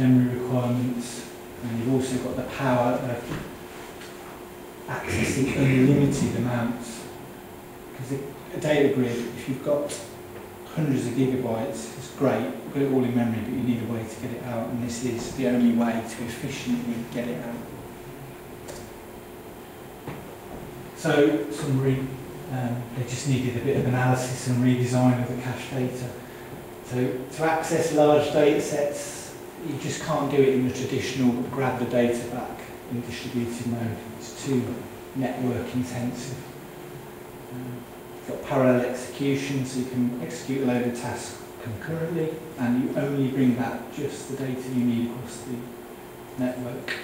memory requirements, and you've also got the power of accessing unlimited amounts. Because a data grid, if you've got hundreds of gigabytes, it's great, put it all in memory, but you need a way to get it out, and this is the only way to efficiently get it out. So, summary, they just needed a bit of analysis and redesign of the cache data. So, to access large data sets, you just can't do it in the traditional grab the data back in distributed mode. It's too network intensive. You've got parallel execution, so you can execute a load of tasks concurrently, and you only bring back just the data you need across the network.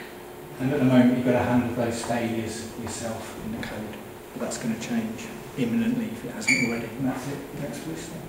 And at the moment, you've got to handle those failures yourself in the code. But that's going to change imminently if it hasn't already. And that's it. Thanks for listening.